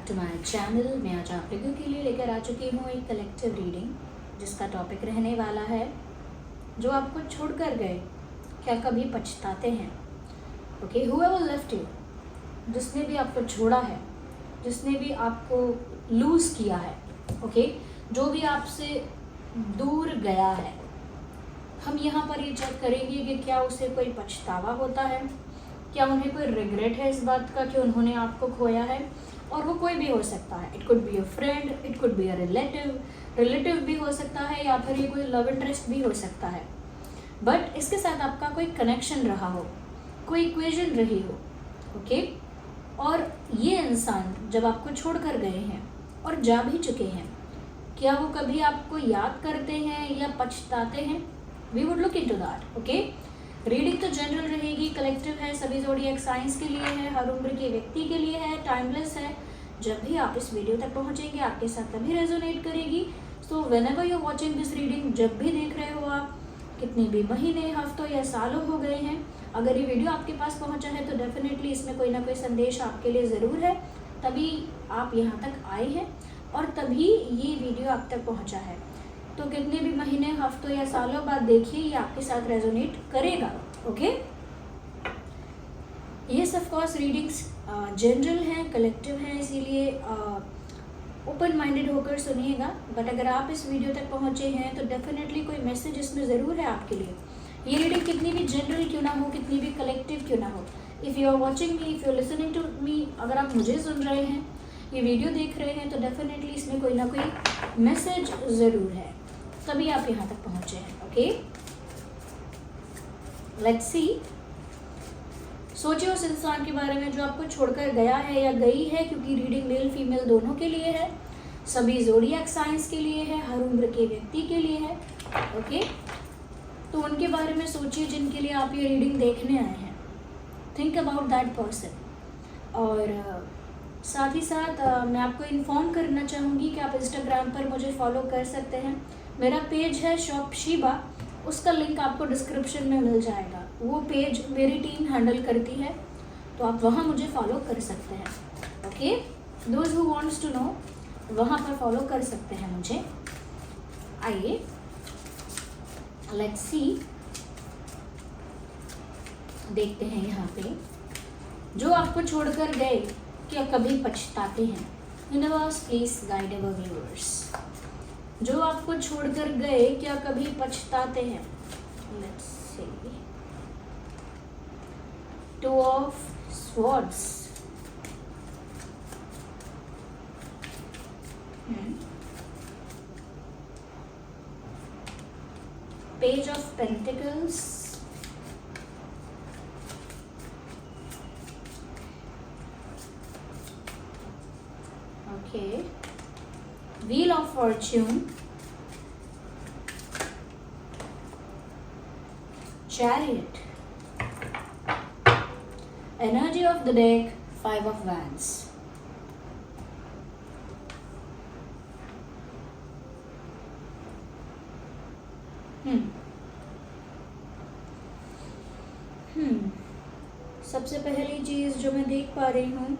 Back to my channel. मैं आज आप लोगों के लिए लेकर आ चुकी हूँ एक कलेक्टिव रीडिंग, जिसका टॉपिक रहने वाला है जो आपको छोड़कर गए क्या कभी पछताते हैं। ओके, whoever left you, जिसने भी आपको छोड़ा है, जिसने भी आपको लूज़ किया है, ओके, जो भी आपसे दूर गया है, हम यहाँ पर ये चेक करेंगे कि क्या उसे कोई पछतावा होता है, क्या उन्हें कोई रिग्रेट है इस बात का कि उन्होंने आपको खोया है। और वो कोई भी हो सकता है, it could be a friend, it could be a relative भी हो सकता है, या फिर ये कोई लव इंटरेस्ट भी हो सकता है। बट इसके साथ आपका कोई कनेक्शन रहा हो, कोई इक्वेशन रही हो, ओके। और ये इंसान जब आपको छोड़ कर गए हैं और जा भी चुके हैं, क्या वो कभी आपको याद करते हैं या पछताते हैं? We would look into that, okay. Reading तो जनरल रहेगी, कलेक्टिव है, सभी ज़ोडिएक साइंस के लिए है, हर उम्र के व्यक्ति के लिए है, टाइमलेस है। जब भी आप इस वीडियो तक पहुंचेंगे आपके साथ तभी रेजोनेट करेगी। So whenever you watching this reading, जब भी देख रहे हो आप, कितने भी महीने, हफ्तों या सालों हो गए हैं, अगर ये वीडियो आपके पास पहुँचा है तो डेफिनेटली इसमें कोई ना कोई संदेश आपके लिए ज़रूर है, तभी आप यहाँ तक आए हैं और तभी ये वीडियो आप तक पहुँचा है। तो कितने भी महीने, हफ्तों या सालों बाद देखिए, ये आपके साथ रेजोनेट करेगा, ओके। ये ऑफ कोर्स रीडिंग्स जनरल हैं, कलेक्टिव हैं, इसीलिए ओपन माइंडेड होकर सुनिएगा। बट अगर आप इस वीडियो तक पहुंचे हैं तो डेफिनेटली कोई मैसेज इसमें ज़रूर है आपके लिए। ये रीडिंग कितनी भी जनरल क्यों ना हो, कितनी भी कलेक्टिव क्यों ना हो, if you are watching me, if you are listening to me, अगर आप मुझे सुन रहे हैं, ये वीडियो देख रहे हैं, तो डेफिनेटली इसमें कोई ना कोई मैसेज ज़रूर है, तभी आप यहाँ तक पहुँचे हैं, ओके। Let's see. सोचिए उस इंसान के बारे में जो आपको छोड़कर गया है या गई है, क्योंकि रीडिंग मेल फीमेल दोनों के लिए है, सभी ज़ोडिएक साइंस के लिए है, हर उम्र के व्यक्ति के लिए है, ओके। तो उनके बारे में सोचिए जिनके लिए आप ये रीडिंग देखने आए हैं। Think about that person. और साथ ही साथ मैं आपको इन्फॉर्म करना चाहूँगी कि आप इंस्टाग्राम पर मुझे फॉलो कर सकते हैं। मेरा पेज है शॉप शीबा, उसका लिंक आपको डिस्क्रिप्शन में मिल जाएगा। वो पेज मेरी टीम हैंडल करती है, तो आप वहाँ मुझे फॉलो कर सकते हैं, okay. Those who wants to know, वहाँ पर फॉलो कर सकते हैं मुझे। आइए लेट्स सी, देखते हैं यहाँ पे जो आपको छोड़कर गए क्या कभी पछताते हैं। Universe please guide our viewers. जो आपको छोड़कर गए क्या कभी पछताते हैं। Let's see, two of swords, page of pentacles, okay, wheel of Fortune, Chariot, energy of the deck, 5 of Wands. सबसे पहली चीज जो मैं देख पा रही हूँ,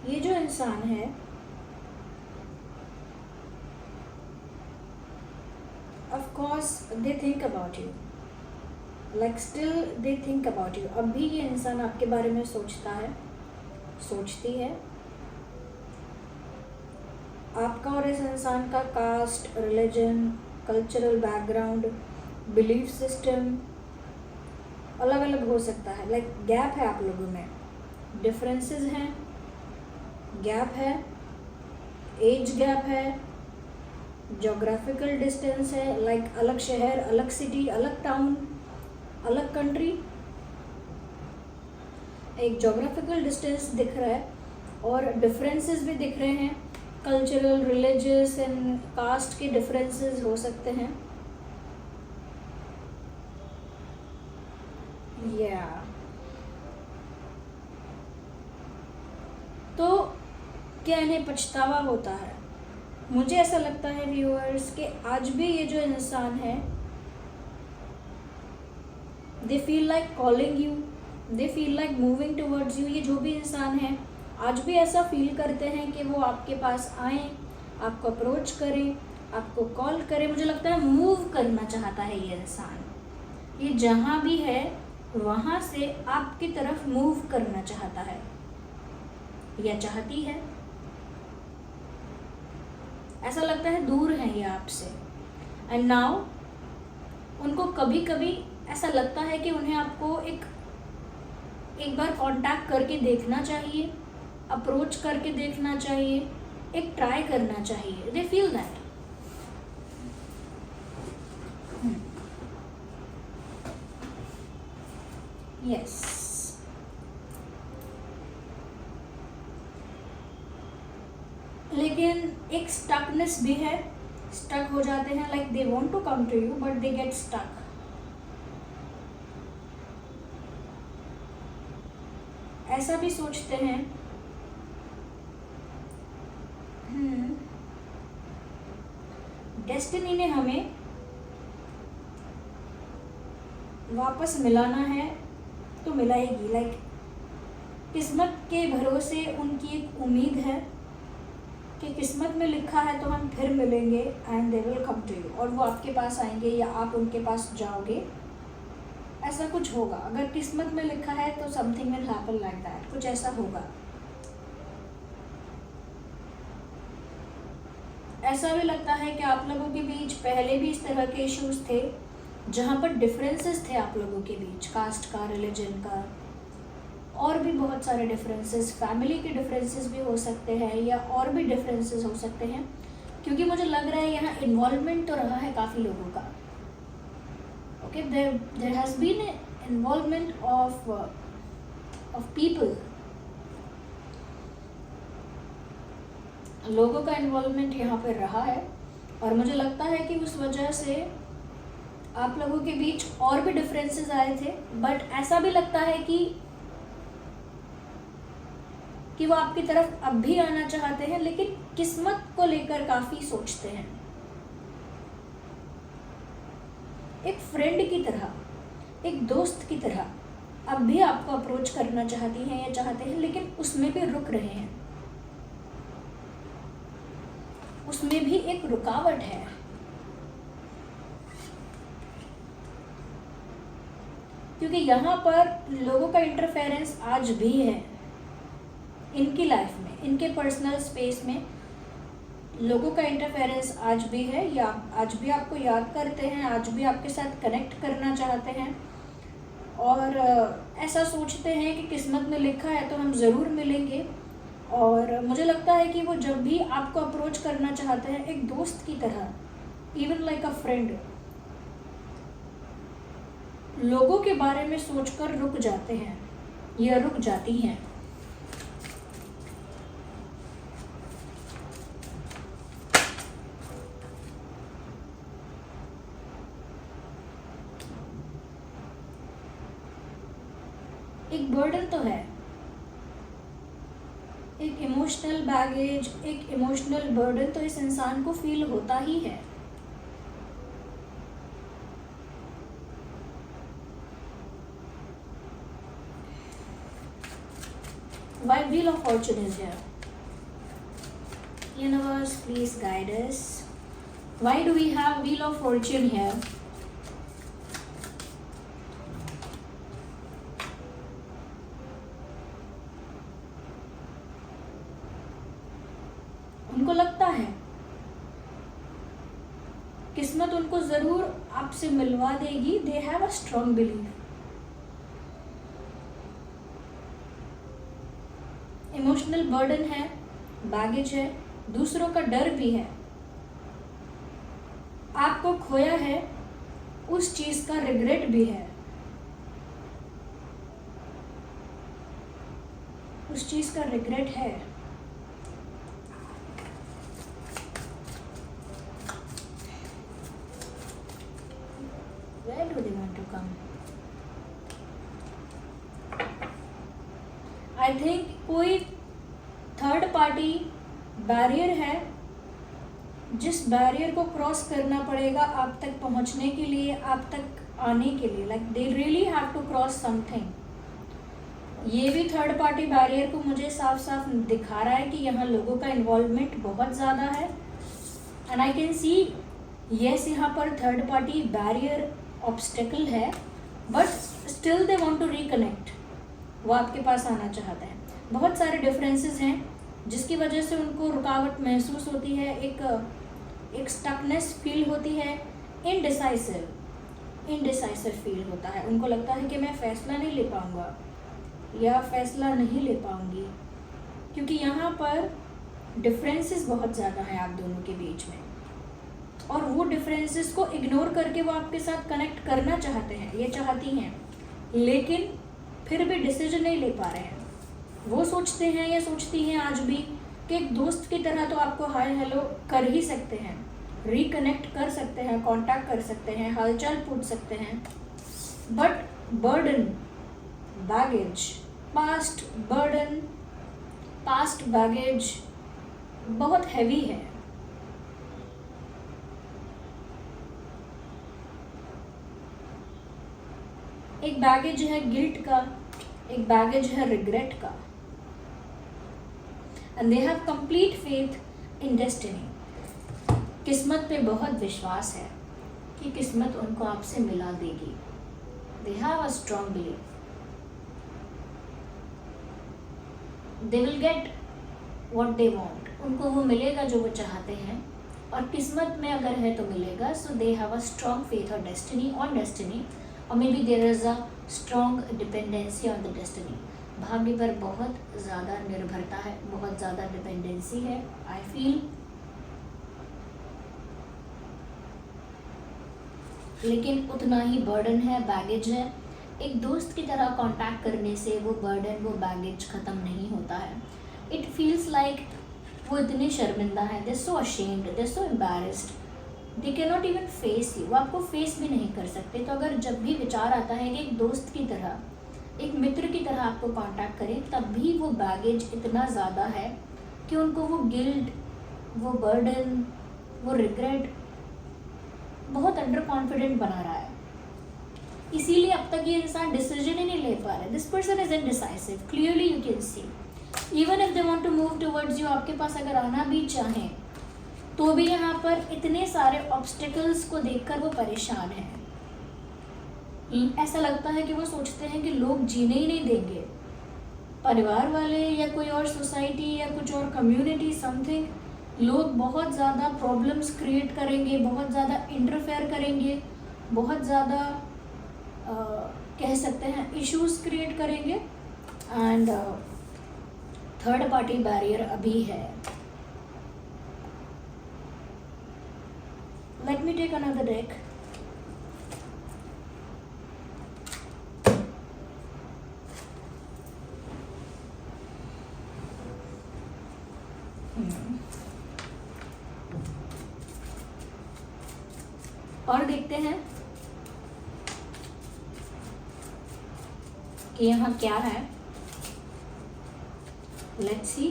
ये जो इंसान है of course they think about you, like still they think about you। अब भी ये इंसान आपके बारे में सोचता है, सोचती है। आपका और इस इंसान का caste, religion, cultural background, belief system अलग अलग हो सकता है। लाइक गैप है आप लोगों में, डिफरेंसेस हैं, गैप है, एज गैप है, जोग्राफिकल डिस्टेंस है, लाइक अलग शहर, अलग सिटी, अलग टाउन, अलग कंट्री। एक जोग्राफिकल डिस्टेंस दिख रहा है और डिफरेंसेस भी दिख रहे हैं। कल्चरल, रिलीजियस एंड कास्ट के डिफरेंसेस हो सकते हैं। या तो क्या इन्हें पछतावा होता है? मुझे ऐसा लगता है व्यूअर्स कि आज भी ये जो इंसान है, they feel like calling you, they feel like moving towards you. ये जो भी इंसान है आज भी ऐसा फील करते हैं कि वो आपके पास आएँ, आपको अप्रोच करें, आपको कॉल करें। मुझे लगता है मूव करना चाहता है ये इंसान, ये जहाँ भी है वहाँ से आपकी तरफ मूव करना चाहता है या चाहती है। ऐसा लगता है दूर है ये आपसे। एंड नाउ उनको कभी कभी ऐसा लगता है कि उन्हें आपको एक बार कांटेक्ट करके देखना चाहिए, अप्रोच करके देखना चाहिए, एक ट्राई करना चाहिए। They feel that. यस, लेकिन एक स्टकनेस भी है, स्टक हो जाते हैं। Like they want to come to you but they get stuck. ऐसा भी सोचते हैं डेस्टिनी ने हमें वापस मिलाना है तो मिलाएगी। लाइक किस्मत के भरोसे उनकी एक उम्मीद है कि किस्मत में लिखा है तो हम फिर मिलेंगे and they will come to you. और वो आपके पास आएंगे या आप उनके पास जाओगे, ऐसा कुछ होगा। अगर किस्मत में लिखा है तो something will happen like that, कुछ ऐसा होगा। ऐसा भी लगता है कि आप लोगों के बीच पहले भी इस तरह के इश्यूज थे जहाँ पर डिफरेंसेस थे आप लोगों के बीच, कास्ट का, रिलीजन का, और भी बहुत सारे डिफरेंसेस, फैमिली के डिफरेंसेस भी हो सकते हैं या और भी डिफरेंसेस हो सकते हैं। क्योंकि मुझे लग रहा है यहाँ इन्वॉल्वमेंट तो रहा है काफ़ी लोगों का। Okay, there has been involvement of people. लोगों का इन्वॉल्वमेंट यहाँ पर रहा है और मुझे लगता है कि उस वजह से आप लोगों के बीच और भी डिफरेंसेस आए थे। बट ऐसा भी लगता है कि वो आपकी तरफ अब भी आना चाहते हैं, लेकिन किस्मत को लेकर काफ़ी सोचते हैं। एक फ्रेंड की तरह, एक दोस्त की तरह अब भी आपको अप्रोच करना चाहती हैं या चाहते हैं, लेकिन उसमें भी रुक रहे हैं, उसमें भी एक रुकावट है। क्योंकि यहाँ पर लोगों का इंटरफेरेंस आज भी है इनकी लाइफ में, इनके पर्सनल स्पेस में लोगों का इंटरफेरेंस आज भी है। या आज भी आपको याद करते हैं, आज भी आपके साथ कनेक्ट करना चाहते हैं और ऐसा सोचते हैं कि किस्मत में लिखा है तो हम ज़रूर मिलेंगे। और मुझे लगता है कि वो जब भी आपको अप्रोच करना चाहते हैं एक दोस्त की तरह, इवन लाइक अ फ्रेंड, लोगों के बारे में सोचकर रुक जाते हैं या रुक जाती हैं। एक बर्डन तो है, एक इमोशनल बैगेज, एक इमोशनल बर्डन तो इस इंसान को फील होता ही है। Why Wheel of Fortune is here? Universe, please guide us. Why do we have Wheel of Fortune here? उनको लगता है किस्मत उनको जरूर आपसे मिलवा देगी। दे have a strong belief. Emotional burden है, बैगेज है, दूसरों का डर भी है। आपको खोया है उस चीज का रिग्रेट भी है, उस चीज का रिग्रेट है। Where do they want to come? I think कोई थर्ड पार्टी बैरियर है जिस बैरियर को क्रॉस करना पड़ेगा आप तक पहुंचने के लिए, आप तक आने के लिए। Like they really have to cross something. ये भी थर्ड पार्टी बैरियर को मुझे साफ साफ दिखा रहा है कि यहाँ लोगों का इन्वॉल्वमेंट बहुत ज़्यादा है। And I can see yes, यहाँ पर थर्ड पार्टी बैरियर ऑब्स्टेकल है, but still they want to reconnect. वो आपके पास आना चाहते हैं। बहुत सारे डिफरेंसेस हैं जिसकी वजह से उनको रुकावट महसूस होती है, एक स्टकनेस फील होती है, इनडिसाइसिव फील होता है। उनको लगता है कि मैं फ़ैसला नहीं ले पाऊँगा या फ़ैसला नहीं ले पाऊँगी, क्योंकि यहाँ पर डिफरेंसेस बहुत ज़्यादा हैं आप दोनों के बीच में, और वो डिफरेंसेस को इग्नोर करके वो आपके साथ कनेक्ट करना चाहते हैं, ये चाहती हैं, लेकिन फिर भी डिसीजन नहीं ले पा रहे हैं। वो सोचते हैं या सोचती हैं आज भी कि एक दोस्त की तरह तो आपको हाय हेलो कर ही सकते हैं, रिकनेक्ट कर सकते हैं, कांटेक्ट कर सकते हैं, हालचाल पूछ सकते हैं, but burden, baggage, past baggage बहुत हैवी है। एक बैगेज है गिल्ट का, एक बैगेज है रिग्रेट का, and they have complete faith in destiny. किस्मत पे बहुत विश्वास है कि किस्मत उनको आपसे मिला देगी। दे have a strong belief, they will get what they want. उनको वो मिलेगा जो वो चाहते हैं, और किस्मत में अगर है तो मिलेगा। So they have a strong faith on destiny, और may be there is a strong dependency on the destiny. भाग्य पर बहुत ज़्यादा निर्भरता है, बहुत ज़्यादा डिपेंडेंसी है, आई फील। लेकिन उतना ही बर्डन है, बैगेज है। एक दोस्त की तरह कांटेक्ट करने से वो बर्डन, वो बैगेज ख़त्म नहीं होता है। इट फील्स लाइक वो इतने शर्मिंदा हैं, they so ashamed, they so embarrassed, they can not even face you. वो आपको फेस भी नहीं कर सकते। तो अगर जब भी विचार आता है कि एक दोस्त की तरह, एक मित्र की तरह आपको कांटेक्ट करें, तब भी वो बैगेज इतना ज़्यादा है कि उनको वो गिल्ट, वो बर्डन, वो रिग्रेट बहुत अंडर कॉन्फिडेंट बना रहा है। इसीलिए अब तक ये इंसान डिसीजन ही नहीं ले पा रहा है। This person is indecisive, clearly you can see. Even if they want to move towards you, आपके पास अगर आना भी चाहें तो भी यहाँ पर इतने सारे ऑब्स्टिकल्स को देखकर वो परेशान हैं। ऐसा लगता है कि वो सोचते हैं कि लोग जीने ही नहीं देंगे, परिवार वाले या कोई और सोसाइटी या कुछ और कम्युनिटी समथिंग, लोग बहुत ज़्यादा प्रॉब्लम्स क्रिएट करेंगे, बहुत ज़्यादा इंटरफेयर करेंगे, बहुत ज़्यादा कह सकते हैं इश्यूज क्रिएट करेंगे। एंड थर्ड पार्टी बैरियर अभी है। Let me take another deck. और देखते हैं कि यहाँ क्या है। लेट्स सी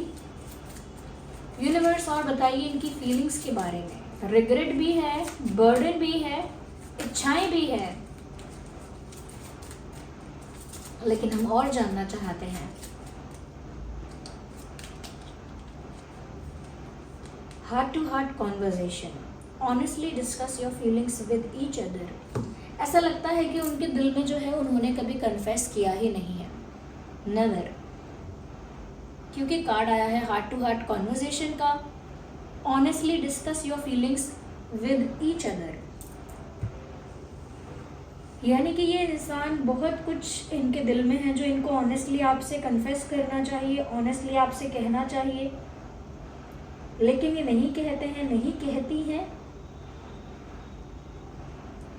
यूनिवर्स, और बताइए इनकी फीलिंग्स के बारे में। रिग्रेट भी है, बर्डन भी है, इच्छाएं भी है, लेकिन हम और जानना चाहते हैं। Heart to heart conversation, honestly discuss your feelings with each other. ऐसा लगता है कि उनके दिल में जो है उन्होंने कभी कन्फेस किया ही नहीं है, नेवर, क्योंकि कार्ड आया है हार्ट टू हार्ट कॉन्वर्सेशन का। Honestly discuss your feelings with each other, यानी कि ये इंसान बहुत कुछ इनके दिल में है जो इनको ऑनेस्टली आपसे कन्फेस करना चाहिए, ऑनेस्टली आपसे कहना चाहिए, लेकिन ये नहीं कहते हैं, नहीं कहती हैं,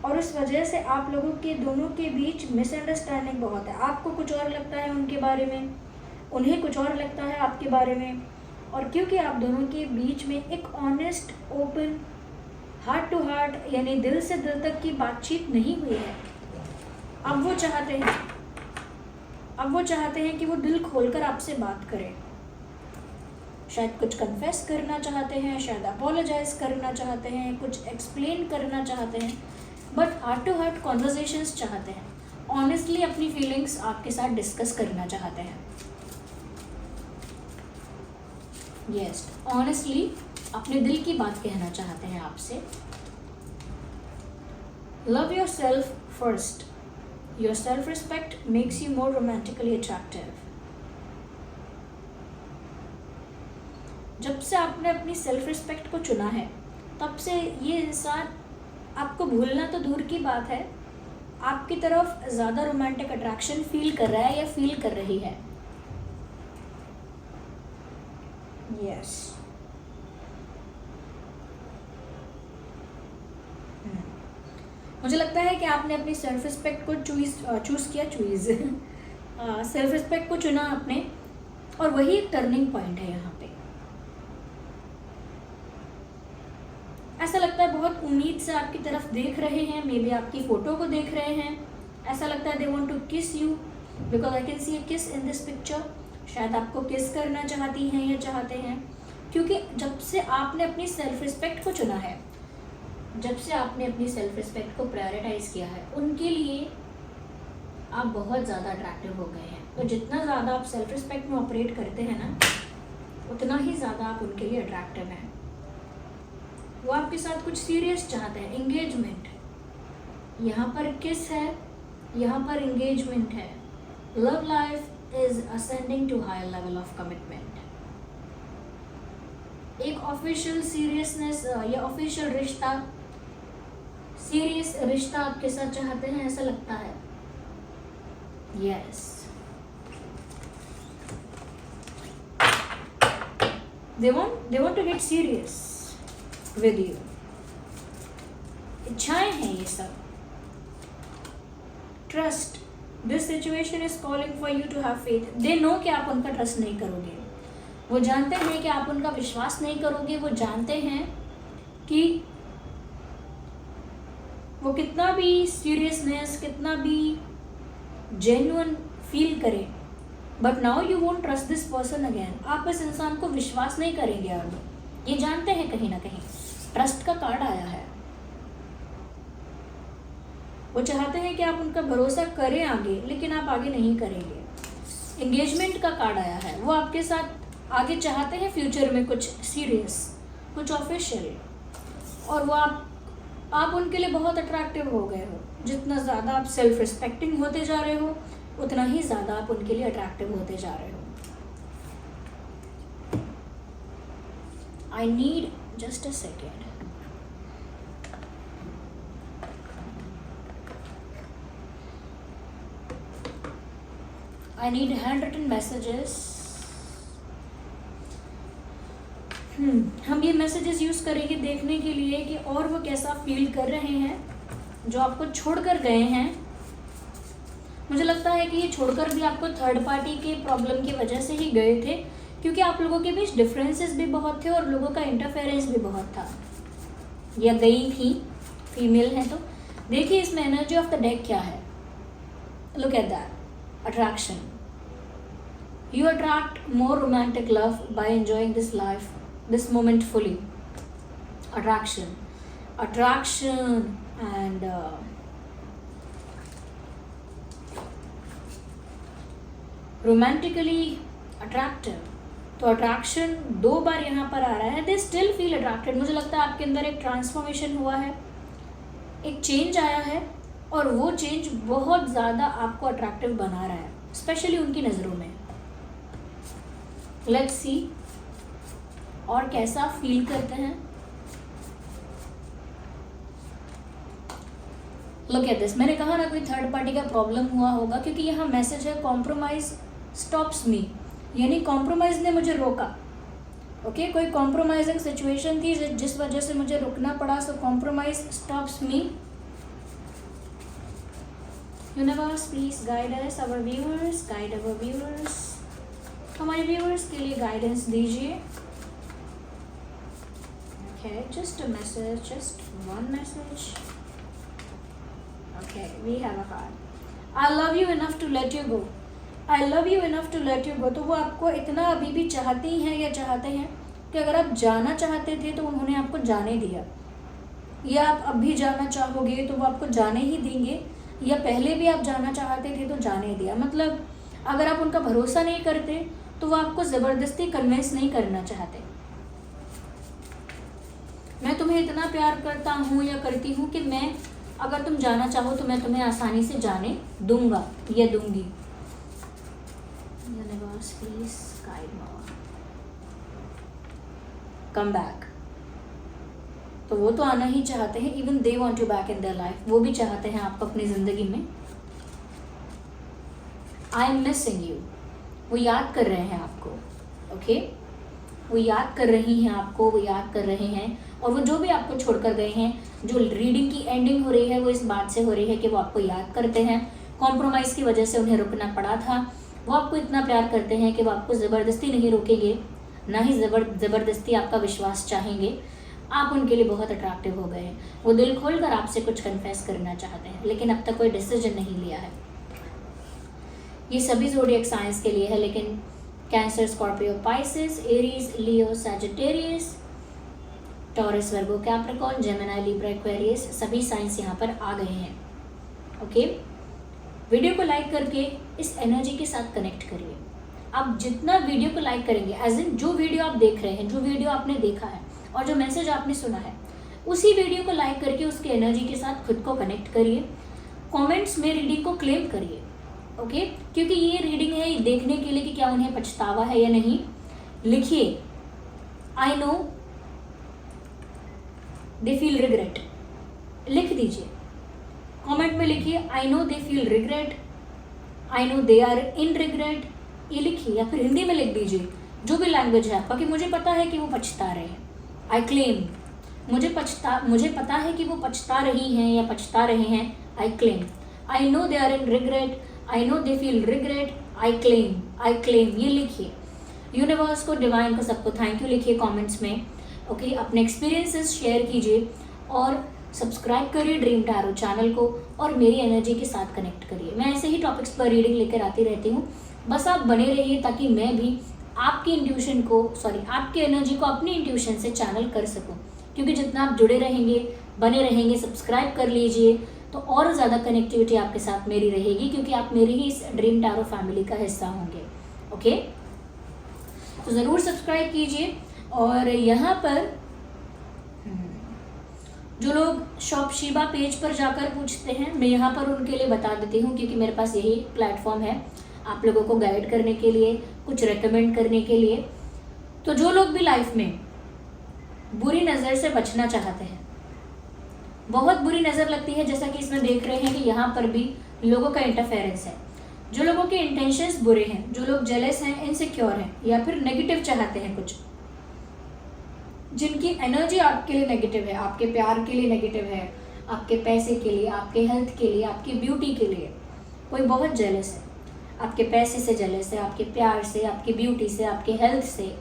और उस वजह से आप लोगों के दोनों के बीच मिसअंडरस्टैंडिंग बहुत है। आपको कुछ और लगता है उनके बारे में, उन्हें कुछ और लगता है आपके बारे में, और क्योंकि आप दोनों के बीच में एक honest, open, heart to heart यानी दिल से दिल तक की बातचीत नहीं हुई है, अब वो चाहते हैं कि वो दिल खोलकर आपसे बात करें। शायद कुछ कन्फेस करना चाहते हैं, शायद अपोलोजाइज करना चाहते हैं, कुछ एक्सप्लेन करना चाहते हैं, but heart to heart conversations चाहते हैं। ऑनेस्टली अपनी फीलिंग्स आपके साथ डिस्कस करना चाहते हैं। यस, ऑनेस्टली अपने दिल की बात कहना चाहते हैं आपसे। Love your self first, your self respect makes you more romantically attractive. जब से आपने अपनी सेल्फ रिस्पेक्ट को चुना है, तब से ये इंसान आपको भूलना तो दूर की बात है, आपकी तरफ ज़्यादा रोमांटिक अट्रैक्शन फील कर रहा है या फील कर रही है। यस, मुझे लगता है कि आपने अपनी सेल्फ रिस्पेक्ट को सेल्फ रिस्पेक्ट को चुना आपने, और वही एक टर्निंग पॉइंट है यहाँ पे। ऐसा लगता है बहुत उम्मीद से आपकी तरफ देख रहे हैं, मे बी आपकी फ़ोटो को देख रहे हैं। ऐसा लगता है they want to kiss you, because I can see a kiss in this picture. शायद आपको किस करना चाहती हैं या चाहते हैं, क्योंकि जब से आपने अपनी सेल्फ रिस्पेक्ट को चुना है, जब से आपने अपनी सेल्फ रिस्पेक्ट को प्रायोरिटाइज किया है, उनके लिए आप बहुत ज़्यादा अट्रैक्टिव हो गए हैं। तो जितना ज़्यादा आप सेल्फ रिस्पेक्ट में ऑपरेट करते हैं ना, उतना ही ज़्यादा आप उनके लिए अट्रैक्टिव हैं। वो आपके साथ कुछ सीरियस चाहते हैं, एंगेजमेंट। यहाँ पर किस है, यहाँ पर एंगेजमेंट है। Love life is ascending to higher level of commitment. एक ऑफिशियल सीरियसनेस या ऑफिशियल रिश्ता, सीरियस रिश्ता आपके साथ चाहते हैं, ऐसा लगता है। Yes, they want to get serious with you। इच्छाएं हैं ये सब। Trust, this situation is calling for you to have faith. They know कि आप उनका ट्रस्ट नहीं करोगे, वो जानते हैं कि आप उनका विश्वास नहीं करोगे। वो जानते हैं कि वो कितना भी सीरियसनेस, कितना भी जेन्युइन फील करे, but now you won't trust this person again. आप इस इंसान को विश्वास नहीं करेंगे अब। ये जानते हैं कहीं ना कहीं ट्रस्ट का कार्ड आया है। वो चाहते हैं कि आप उनका भरोसा करें आगे, लेकिन आप आगे नहीं करेंगे। एंगेजमेंट का कार्ड आया है। वो आपके साथ आगे चाहते हैं फ्यूचर में कुछ सीरियस, कुछ ऑफिशियल, और वो आप उनके लिए बहुत अट्रैक्टिव हो गए हो। जितना ज़्यादा आप सेल्फ रिस्पेक्टिंग होते जा रहे हो, उतना ही ज़्यादा आप उनके लिए अट्रैक्टिव होते जा रहे हो। I need just a second. I need hand written messages. हम ये मैसेजेस यूज़ करेंगे देखने के लिए कि और वो कैसा फील कर रहे हैं जो आपको छोड़कर गए हैं। मुझे लगता है कि ये छोड़कर भी आपको थर्ड पार्टी के प्रॉब्लम की वजह से ही गए थे, क्योंकि आप लोगों के बीच डिफरेंसेस भी बहुत थे और लोगों का इंटरफेरेंस भी बहुत था। या गई थी, फीमेल है तो। देखिए इसमें एनर्जी ऑफ द डेक क्या है। Look at that, attraction. You attract more romantic love by enjoying this life, this moment fully। attraction and romantically attractive। तो अट्रैक्शन 2 बार यहाँ पर आ रहा है। They still feel attracted. मुझे लगता है आपके अंदर एक ट्रांसफॉर्मेशन हुआ है, एक चेंज आया है, और वो चेंज बहुत ज़्यादा आपको अट्रैक्टिव बना रहा है, स्पेशली उनकी नज़रों में। लेट्स सी और कैसा फील करते हैं। Look at this. मैंने कहा ना कोई थर्ड पार्टी का प्रॉब्लम हुआ होगा, क्योंकि यहाँ मैसेज है कॉम्प्रोमाइज स्टॉप्स मी, यानी कॉम्प्रोमाइज ने मुझे रोका। ओके, कोई कॉम्प्रोमाइजिंग सिचुएशन थी जिस वजह से मुझे रुकना पड़ा। So compromise stops me. Universe please guide us, our viewers, guide our viewers. हमारे व्यूअर्स के लिए गाइडेंस दीजिए। Okay, just a message, just one message. Okay, we have a card. I love you enough to let you go. I love you enough to let you go। तो वो आपको इतना अभी भी चाहती हैं या चाहते हैं कि अगर आप जाना चाहते थे तो उन्होंने आपको जाने दिया, या आप अभी जाना चाहोगे तो वो आपको जाने ही देंगे। या पहले भी आप जाना चाहते थे तो जाने दिया। मतलब अगर आप उनका भरोसा नहीं करते तो वो आपको ज़बरदस्ती कन्विंस नहीं करना चाहते। मैं तुम्हें इतना प्यार करता हूँ या करती हूँ कि मैं, अगर तुम जाना चाहो तो मैं तुम्हें आसानी से जाने दूंगा या दूंगी। Universe please guide me, come back. तो वो तो आना ही चाहते हैं, even they want you back in their life. वो भी चाहते हैं आपको अपनी ज़िंदगी में। आई एम मिसिंग यू, वो याद कर रहे हैं आपको। ओके, वो याद कर रही हैं आपको, वो याद कर रहे हैं। और वो जो भी आपको छोड़कर गए हैं, जो रीडिंग की एंडिंग हो रही है वो इस बात से हो रही है कि वो आपको याद करते हैं। कॉम्प्रोमाइज़ की वजह से उन्हें रुकना पड़ा था। वो आपको इतना प्यार करते हैं कि वो आपको ज़बरदस्ती नहीं रोकेंगे, ना ही ज़बरदस्ती आपका विश्वास चाहेंगे। आप उनके लिए बहुत अट्रैक्टिव हो गए हैं। वो दिल खोल कर आपसे कुछ कन्फेस करना चाहते हैं, लेकिन अब तक कोई डिसीजन नहीं लिया है। ये सभी ज़ोडिएक साइंस के लिए है, लेकिन कैंसर, स्कॉर्पियो, पाइसेस, एरीज, लियो, सैजिटेरियस, टॉरस, वर्गो, कैप्रिकॉर्न, जेमिनी, लिब्रा, एक्वेरियस, सभी साइंस यहाँ पर आ गए हैं। ओके, वीडियो को लाइक करके इस एनर्जी के साथ कनेक्ट करिए। आप जितना वीडियो को लाइक करेंगे, एज इन जो वीडियो आप देख रहे हैं, जो वीडियो आपने देखा है और जो मैसेज आपने सुना है, उसी वीडियो को लाइक करके उसके एनर्जी के साथ खुद को कनेक्ट करिए। कमेंट्स में रीडिंग को क्लेम करिए। ओके, क्योंकि ये रीडिंग है ये देखने के लिए कि क्या उन्हें पछतावा है या नहीं। लिखिए, I know they feel regret, लिख दीजिए। कमेंट में लिखिए, I know they feel regret, I know they are in regret, ये लिखिए। या फिर हिंदी में लिख दीजिए, जो भी लैंग्वेज है आपका, कि मुझे पता है कि वो पछता रहे हैं। आई क्लेम, मुझे पता है कि वो पछता रही हैं या पछता रहे हैं। I claim, I know they are in regret, I know they feel regret, I claim, ये लिखिए। यूनिवर्स को, डिवाइन को, सबको थैंक यू लिखिए कमेंट्स में। ओके, अपने एक्सपीरियंसेस शेयर कीजिए और सब्सक्राइब करिए ड्रीम टैरो चैनल को और मेरी एनर्जी के साथ कनेक्ट करिए। मैं ऐसे ही टॉपिक्स पर रीडिंग लेकर आती रहती हूँ, बस आप बने रहिए ताकि मैं भी आपकी इंट्यूशन को, आपकी एनर्जी को अपनी इंट्यूशन से चैनल कर सकूँ। क्योंकि जितना आप जुड़े रहेंगे, बने रहेंगे, सब्सक्राइब कर लीजिए, तो और ज़्यादा कनेक्टिविटी आपके साथ मेरी रहेगी, क्योंकि आप मेरी ही इस ड्रीम टैरो फैमिली का हिस्सा होंगे। ओके, तो ज़रूर सब्सक्राइब कीजिए। और यहाँ पर जो लोग शॉप शिबा पेज पर जाकर पूछते हैं, मैं यहाँ पर उनके लिए बता देती हूँ, क्योंकि मेरे पास यही प्लेटफॉर्म है आप लोगों को गाइड करने के लिए, कुछ रेकमेंड करने के लिए। तो जो लोग भी लाइफ में बुरी नज़र से बचना चाहते हैं, बहुत बुरी नज़र लगती है, जैसा कि इसमें देख रहे हैं कि यहाँ पर भी लोगों का इंटरफेरेंस है, जो लोगों के इंटेंशंस बुरे हैं, जो लोग जेलस हैं, इनसिक्योर हैं, या फिर नेगेटिव चाहते हैं, कुछ जिनकी एनर्जी आपके लिए नेगेटिव है, आपके प्यार के लिए नेगेटिव है, आपके पैसे के लिए, आपके हेल्थ के लिए, आपकी ब्यूटी के लिए, कोई बहुत जेलस है, आपके पैसे से जेलस है, आपके प्यार से, आपकी ब्यूटी से, आपके हेल्थ से,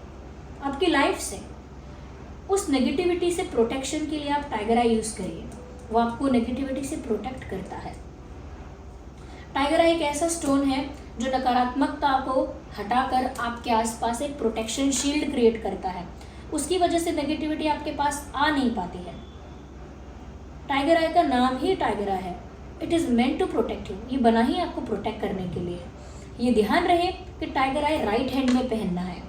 आपकी लाइफ से। उस नेगेटिविटी से प्रोटेक्शन के लिए आप टाइगर आई यूज़ करिए, वो आपको नेगेटिविटी से प्रोटेक्ट करता है। टाइगर आई एक ऐसा स्टोन है जो नकारात्मकता को हटाकर आपके आसपास एक प्रोटेक्शन शील्ड क्रिएट करता है। उसकी वजह से नेगेटिविटी आपके पास आ नहीं पाती है। टाइगर आई का नाम ही टाइगर आई है। It is meant to protect you, ये बना ही आपको प्रोटेक्ट करने के लिए। ये ध्यान रहे कि टाइगर आई राइट हैंड में पहनना है।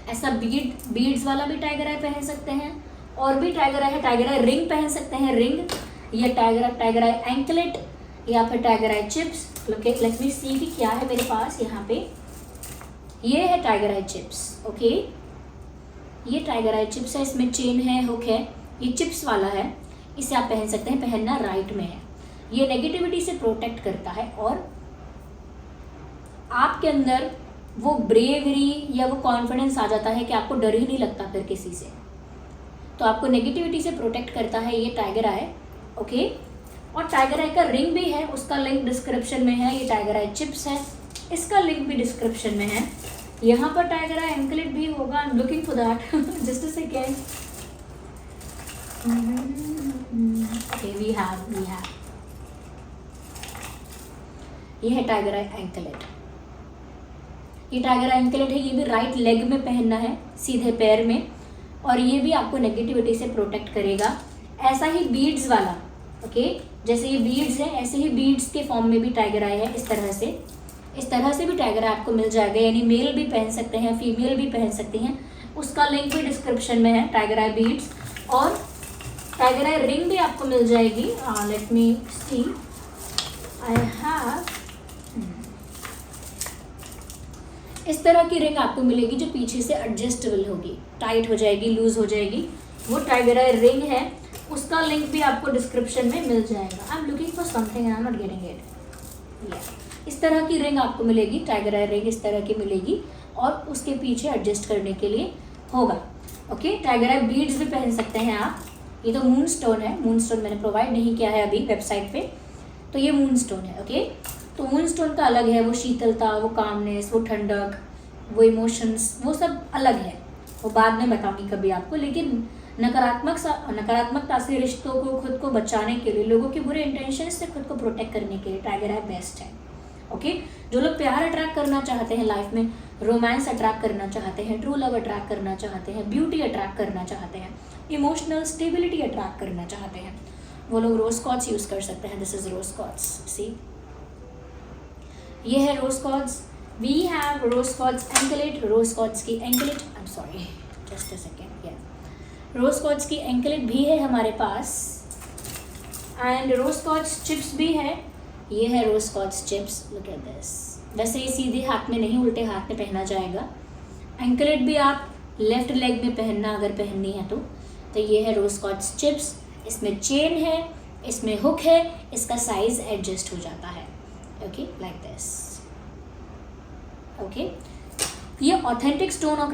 ऐसा बीड्स वाला भी टाइगर आई पहन सकते हैं, और भी टाइगर आई है, टाइगर आई रिंग पहन सकते हैं, रिंग या टाइगर आई एंकलेट या फिर टाइगर आई चिप्स। लेट मी सी कि क्या है मेरे पास यहाँ पे। ये है टाइगर आई चिप्स। ओके, ये टाइगर आई चिप्स है, इसमें चेन है, हुक है, ये चिप्स वाला है, इसे आप पहन सकते हैं। पहनना राइट में है। ये नेगेटिविटी से प्रोटेक्ट करता है और आपके अंदर वो ब्रेवरी या वो कॉन्फिडेंस आ जाता है कि आपको डर ही नहीं लगता फिर किसी से। तो आपको नेगेटिविटी से प्रोटेक्ट करता है ये टाइगर आई। ओके, और टाइगर आई का रिंग भी है, उसका लिंक डिस्क्रिप्शन में है। ये टाइगर आई चिप्स है, इसका लिंक भी डिस्क्रिप्शन में है। यहाँ पर टाइगर आई एंकलेट भी होगा। I am looking for that, just a second. Okay, we have ये है टाइगर आई एंकलेट। ये टाइगर आई एंकलेट है, ये भी राइट लेग में पहनना है, सीधे पैर में, और ये भी आपको नेगेटिविटी से प्रोटेक्ट करेगा। ऐसा ही बीड्स वाला ओके। जैसे ये बीड्स है, ऐसे ही बीड्स के फॉर्म में भी टाइगर आई है, इस तरह से भी टाइगर आई आपको मिल जाएगा, यानी मेल भी पहन सकते हैं, फीमेल भी पहन सकती हैं। उसका लिंक भी डिस्क्रिप्शन में है, टाइगर आई बीड्स। और टाइगर आई रिंग भी आपको मिल जाएगी। Let me C, I have इस तरह की रिंग आपको मिलेगी जो पीछे से एडजस्टेबल होगी, टाइट हो जाएगी, लूज हो जाएगी, वो टाइगर आई रिंग है। उसका लिंक भी आपको डिस्क्रिप्शन में मिल जाएगा। आई am looking for something, I am not getting it. इस तरह की रिंग आपको मिलेगी, टाइगर आई रिंग इस तरह की मिलेगी, और उसके पीछे एडजस्ट करने के लिए होगा। ओके, टाइगर आई बीड्स भी पहन सकते हैं आप। ये तो मून स्टोन है, मून स्टोन मैंने प्रोवाइड नहीं किया है अभी वेबसाइट पे, तो ये मून स्टोन है। ओके, तो मून स्टोन का अलग है, वो शीतलता, वो कामनेस, वो ठंडक, वो इमोशंस, वो सब अलग है, वो बाद में बताऊंगी कभी आपको। लेकिन नकारात्मकता से रिश्तों को, खुद को बचाने के लिए, लोगों के बुरे इंटेंशन से खुद को प्रोटेक्ट करने के लिए टाइगर आई बेस्ट है। ओके, जो लोग प्यार अट्रैक्ट करना चाहते हैं लाइफ में, रोमांस अट्रैक्ट करना चाहते हैं, ट्रू लव अट्रैक्ट करना चाहते हैं, ब्यूटी अट्रैक्ट करना चाहते हैं, इमोशनल स्टेबिलिटी अट्रैक्ट करना चाहते हैं, वो लोग रोज क्वार्ट्ज यूज कर सकते हैं। This is rose quartz, see ये है rose quartz. We have rose quartz anklet, rose quartz की anklet, I am sorry just a second, या रोज क्वार्ट्ज की एंकलेट भी है हमारे पास, एंड रोज क्वार्ट्ज चिप्स भी है। ये है rose quartz chips, look at this. वैसे ये सीधे हाथ में नहीं, उल्टे हाथ में पहना जाएगा। एंकलेट भी आप लेफ्ट लेग में पहनना अगर पहननी है तो ये है रोज क्वार्ट्ज चिप्स। इसमें चेन है, इसमें हुक है, इसका साइज एडजस्ट हो जाता है। Okay, like this. ओके, ये ऑथेंटिक स्टोन और